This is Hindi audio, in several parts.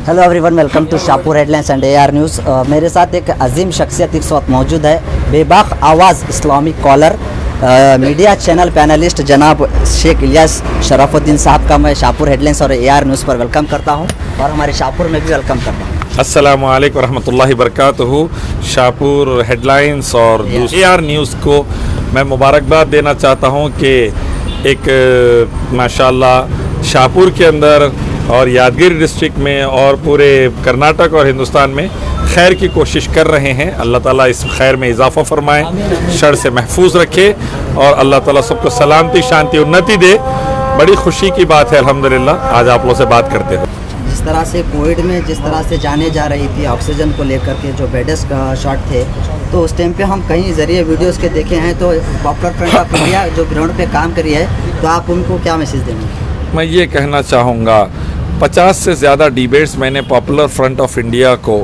Hello everyone, welcome to Shahpur Headlines and AR News. मेरे साथ एक अजीम शख्सियत इस वक्त मौजूद है, बेबाक आवाज़ Islamic scholar, media channel panelist जनाब शेख इलियास शराफुद्दीन साहब का मैं शाहपुर हेडलाइंस और AR न्यूज़ पर वेलकम करता हूं और हमारे शाहपुर में भी वेलकम करता हूं। अस्सलामु अलैकुम रहमतुल्लाहि बरकातुहू। शाहपुर हेडलाइंस और AR न्यूज़ को मैं मुबारकबाद देना चाहता हूं कि एक माशाल्लाह शाहपुर के अंदर और यादगिरी डिस्ट्रिक्ट में और पूरे कर्नाटक और हिंदुस्तान में खैर की कोशिश कर रहे हैं। अल्लाह ताला इस खैर में इजाफ़ा फरमाए, शर से महफूज रखे और अल्लाह ताला सबको सलामती, शांति, उन्नति दे। बड़ी खुशी की बात है अल्हम्दुलिल्लाह आज आप लोगों से बात करते हैं। जिस तरह से कोविड में जिस तरह से जाने जा रही थी ऑक्सीजन को लेकर के जो बेडस का शॉट थे, तो उस टाइम पे हम कई ज़रिए वीडियोस के देखे हैं, तो पॉपुलर फ्रंट ऑफ इंडिया जो ग्राउंड पे काम करी है, तो आप उनको क्या मैसेज देंगे? मैं ये कहना चाहूँगा 50 से ज़्यादा डिबेट्स मैंने पॉपुलर फ्रंट ऑफ इंडिया को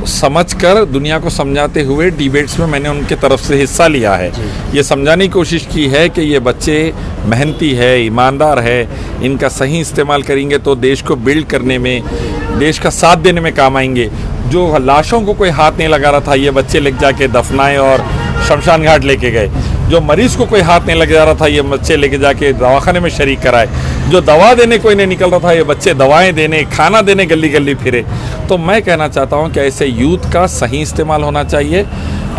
समझकर दुनिया को समझाते हुए डिबेट्स में मैंने उनके तरफ से हिस्सा लिया है। ये समझाने की कोशिश की है कि ये बच्चे मेहनती है, ईमानदार है, इनका सही इस्तेमाल करेंगे तो देश को बिल्ड करने में, देश का साथ देने में काम आएंगे। जो लाशों को कोई हाथ नहीं लगा रहा था, ये बच्चे लेके जाके दफनाए और शमशान घाट लेके गए। जो मरीज़ को कोई हाथ नहीं लगा रहा था, ये बच्चे लेके जाके दवाखाने में शरीक कराए। जो दवा देने कोई नहीं निकल रहा था, ये बच्चे दवाएं देने, खाना देने गली गली फिरे। तो मैं कहना चाहता हूं कि ऐसे यूथ का सही इस्तेमाल होना चाहिए।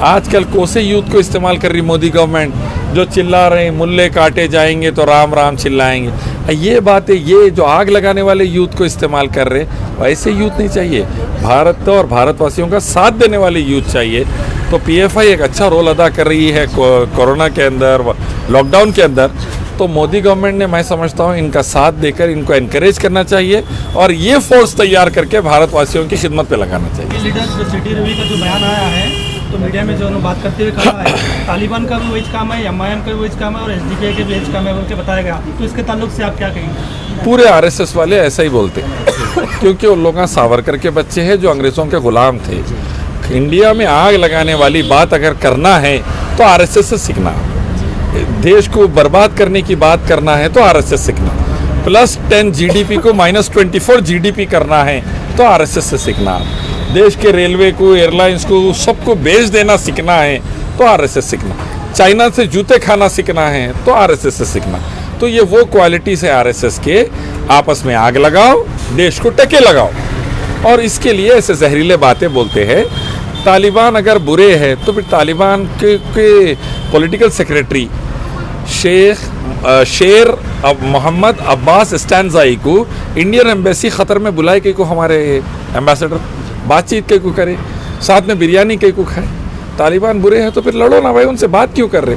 आजकल कोसे यूथ को इस्तेमाल कर रही मोदी गवर्नमेंट, जो चिल्ला रहे हैं मुल्ले काटे जाएंगे तो राम राम चिल्लाएंगे। ये बातें, ये जो आग लगाने वाले यूथ को इस्तेमाल कर रहे, वैसे यूथ नहीं चाहिए। भारत और भारतवासियों का साथ देने वाले यूथ चाहिए। तो PFI एक अच्छा रोल अदा कर रही है कोरोना के अंदर, लॉकडाउन के अंदर। तो मोदी गवर्नमेंट ने, मैं समझता हूँ, इनका साथ देकर इनको एनकरेज करना चाहिए और ये फोर्स तैयार करके भारतवासियों की खिदमत पे लगाना चाहिए। लीडर जो सिटी रवि का जो बयान आया है, तो मीडिया में जो बात करते हुए कहा है तालिबान का भी वही काम है, MIM का भी वही काम है और SDK के भी वही काम है बोल के बताया गया। तो इसके ताल्लुक से आप क्या कहेंगे? पूरे RSS वाले ऐसा ही बोलते हैं क्योंकि उन लोग सावरकर के बच्चे हैं जो अंग्रेज़ों के ग़ुलाम थे। इंडिया में आग लगाने वाली बात अगर करना है तो RSS से सीखना, देश को बर्बाद करने की बात करना है तो RSS सीखना, +10 GDP को -24 GDP करना है तो RSS से सीखना, देश के रेलवे को, एयरलाइंस को, सबको बेच देना सीखना है तो RSS सीखना, चाइना से जूते खाना सीखना है तो RSS से सीखना। तो ये वो क्वालिटीज़ है RSS के, आपस में आग लगाओ, देश को टके लगाओ। और इसके लिए ऐसे जहरीले बातें बोलते हैं। तालिबान अगर बुरे हैं तो फिर तालिबान के पॉलिटिकल सेक्रेटरी शेर मोहम्मद अब्बास स्टैंजाई को इंडियन एम्बेसी ख़तर में बुलाए के को हमारे एम्बेसडर बातचीत के को करे, साथ में बिरयानी के को खाए। तालिबान बुरे हैं तो फिर लड़ो ना भाई, उनसे बात क्यों कर रहे?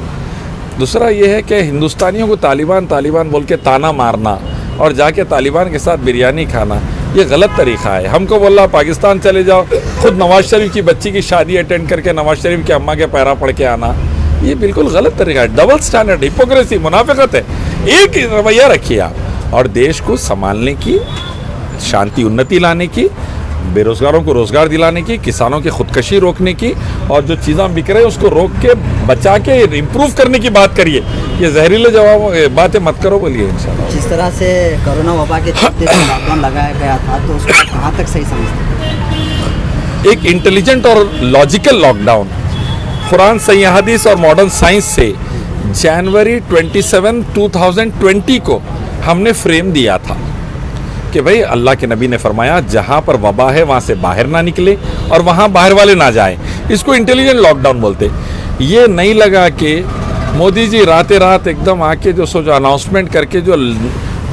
दूसरा ये है कि हिंदुस्तानियों को तालिबान तालिबान बोल के ताना मारना और जाके तालिबान के साथ बिरयानी खाना, ये गलत तरीक़ा है। हमको बोला पाकिस्तान चले जाओ, खुद नवाज शरीफ की बच्ची की शादी अटेंड करके नवाज शरीफ की अम्मा के पैरा पड़ के आना, ये बिल्कुल गलत तरीका है। डबल स्टैंडर्ड, हिपोक्रेसी, मुनाफिकत है। एक ही रवैया रखिए आप और देश को संभालने की, शांति उन्नति लाने की, बेरोज़गारों को रोज़गार दिलाने की, किसानों की खुदकशी रोकने की और जो चीज़ें बिक रहे हैं उसको रोक के, बचा के इम्प्रूव करने की बात करिए। ये जहरीले जवाब बातें मत करो बोलिए इंशाल्लाह। जिस तरह से कोरोना वबा के चलते लॉकडाउन लगाया गया था, तो उसको कहाँ तक सही समझते? एक इंटेलिजेंट और लॉजिकल लॉकडाउन कुरान, सही हदीस और मॉडर्न साइंस से जनवरी 27, 2020 को हमने फ्रेम दिया था कि भाई अल्लाह के नबी ने फरमाया जहाँ पर वबा है वहाँ से बाहर ना निकले और वहाँ बाहर वाले ना जाएं। इसको इंटेलिजेंट लॉकडाउन बोलते। ये नहीं लगा कि मोदी जी रातें रात एकदम आके जो अनाउंसमेंट करके जो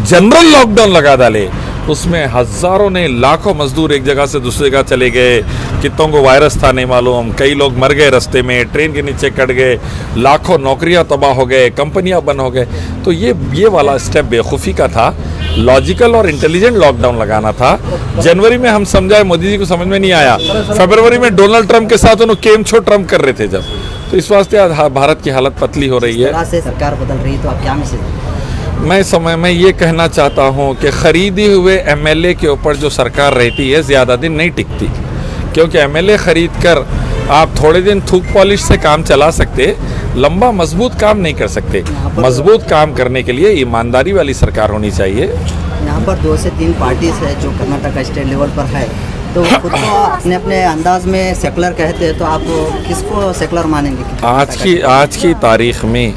जनरल लॉकडाउन लगा डाले, उसमें हज़ारों ने, लाखों मजदूर एक जगह से दूसरी जगह चले गए, कितनों को वायरस था नहीं मालूम, कई लोग मर गए रास्ते में, ट्रेन के नीचे कट गए, लाखों नौकरियां तबाह हो गए, कंपनियां बंद हो गए। तो ये वाला स्टेप बेवकूफ़ी का था। लॉजिकल और इंटेलिजेंट लॉकडाउन लगाना था। जनवरी में हम समझाए, मोदी जी को समझ में नहीं आया। फरवरी में डोनाल्ड ट्रंप के साथ उन्होंने केम छो ट्रंप कर रहे थे जब, तो इस वास्ते आज भारत की हालत पतली हो रही है। से सरकार बदल रही है, तो आप क्या मैसेज? मैं ये कहना चाहता हूँ कि ख़रीदे हुए MLA के ऊपर जो सरकार रहती है ज़्यादा दिन नहीं टिकती, क्योंकि MLA ख़रीद कर आप थोड़े दिन थूक पॉलिश से काम चला सकते, लंबा मजबूत काम नहीं कर सकते। मजबूत काम करने के लिए ईमानदारी वाली सरकार होनी चाहिए। यहाँ पर 2 से 3 पार्टीज है जो कर्नाटक स्टेट लेवल पर है, तो खुद को अपने अपने अंदाज में सेकुलर कहते हैं, तो आप किसको सेकुलर मानेंगे? आज की तारीख में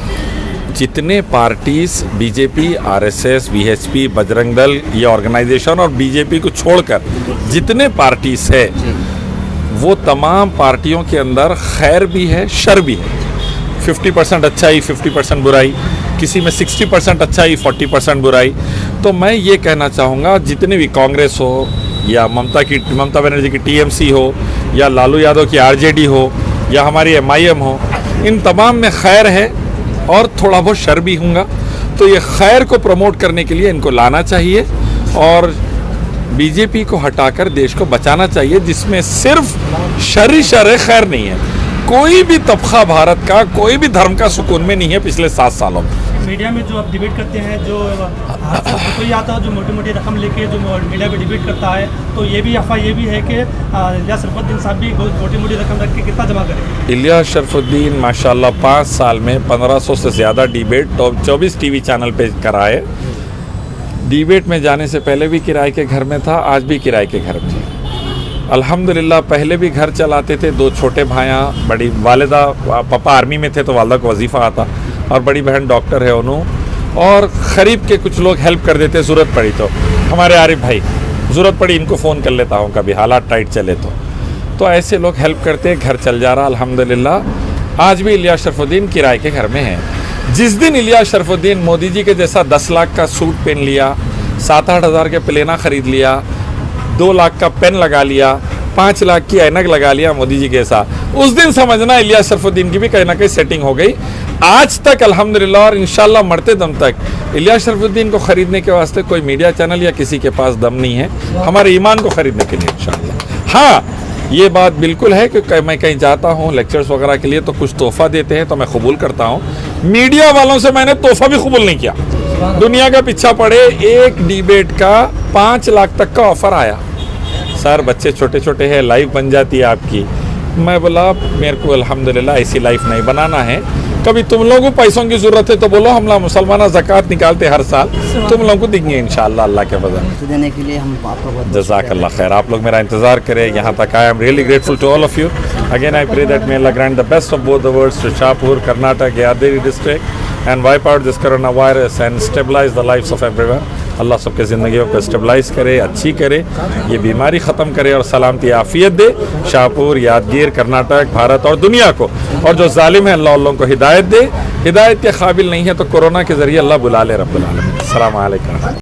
जितने parties BJP, RSS, BHP, Bajrang Dal, ये ऑर्गेनाइजेशन और बीजेपी को छोड़कर जितने पार्टीज है, वो तमाम पार्टियों के अंदर खैर भी है, शर भी है। 50% अच्छाई, 50% बुराई, किसी में 60% अच्छाई, 40% बुराई। तो मैं ये कहना चाहूँगा, जितने भी कांग्रेस हो या ममता बनर्जी की टीएमसी हो या लालू यादव की आरजेडी हो या हमारी एमआईएम हो, इन तमाम में खैर है और थोड़ा बहुत शर भी होगा। तो ये खैर को प्रमोट करने के लिए इनको लाना चाहिए और बीजेपी को हटाकर देश को बचाना चाहिए, जिसमें सिर्फ शर ही शर है, खैर नहीं है। कोई भी तबका भारत का, कोई भी धर्म का सुकून में नहीं है पिछले 7 सालों में। मीडिया में जो आप डिबेट करते हैं, जो कोई आता है जो मोटी मोटी रकम लेके जो मीडिया में डिबेट करता है, तो ये भी अफवाह ये भी है कि इलियास शरफुद्दीन साहब भी मोटी मोटी रकम रख के कितना जमा करेंगे? इलियास शरफुद्दीन माशाल्लाह 5 साल में 1500 से ज़्यादा डिबेट तो 24 टीवी चैनल पे कराए। डिबेट में जाने से पहले भी किराए के घर में था, आज भी किराए के घर में। अल्हम्दुलिल्लाह पहले भी घर चलाते थे, 2 छोटे भाइयाँ, बड़ी वालिदा, पापा आर्मी में थे तो वालिदा को वजीफ़ा आता, और बड़ी बहन डॉक्टर है उन्होंने, और ख़रीब के कुछ लोग हेल्प कर देते ज़रूरत पड़ी तो। हमारे आरिफ भाई, ज़रूरत पड़ी इनको फ़ोन कर लेता हूँ कभी, हालात टाइट चले तो ऐसे लोग हेल्प करते, घर चल जा रहा अल्हम्दुलिल्लाह। आज भी इलियास शरफुद्दीन किराए के घर में है। जिस दिन इलियास शरफुद्दीन मोदी जी के जैसा 10 लाख का सूट पहन लिया, 7-8 हज़ार के प्लेना ख़रीद लिया, 2 लाख का पेन लगा लिया, 5 लाख की ऐनक लगा लिया मोदी जी के साथ, उस दिन समझना इलियास शरफुद्दीन की भी कहीं ना कहीं सेटिंग हो गई। आज तक अल्हम्दुलिल्लाह और इंशाल्लाह मरते दम तक इलियास शरफुद्दीन को ख़रीदने के वास्ते कोई मीडिया चैनल या किसी के पास दम नहीं है, हमारे ईमान को ख़रीदने के लिए इंशाल्लाह। हाँ, ये बात बिल्कुल है कि मैं कहीं जाता हूँ लेक्चर्स वगैरह के लिए तो कुछ तोहफ़ा देते हैं तो मैं कबूल करता हूँ। मीडिया वालों से मैंने तोहफ़ा भी कबूल नहीं किया। दुनिया का पीछा पड़े, एक डिबेट का 5 लाख तक का ऑफ़र आया, सर बच्चे छोटे छोटे हैं, लाइफ बन जाती है आपकी। मैं बोला मेरे को अल्हम्दुलिल्लाह ऐसी लाइफ नहीं बनाना है। कभी तुम लोगों को पैसों की ज़रूरत है तो बोलो, हम लोग मुसलमान ज़कात निकालते हर साल, तुम लोगों को देंगे इंशाअल्लाह अल्लाह के फज़ल। देने के लिए हम आपको बहुत जज़ाकल्लाह खैर। आप लोग मेरा इंतज़ार करें, यहाँ तक I am really grateful to all of you. Again I pray that may Allah grant the best of both the worlds to Shahpur, Karnataka, Yadgiri district and wipe out this corona virus and stabilise the lifes of everyone. Allah सबके ज़िंदगियों को स्टेबलाइज करे, अच्छी करे, ये बीमारी ख़त्म करे और सलामती आफ़ियत दे शाहपुर, यादगीर, कर्नाटक, भारत और दुनिया को। और जो जालिम है अल्लाह उन लोगों को हिदायत दे, हिदायत के काबिल नहीं है तो कोरोना के ज़रिए अल्लाह बुला ले रब्बुल आलमीन। अस्सलाम वालेकुम।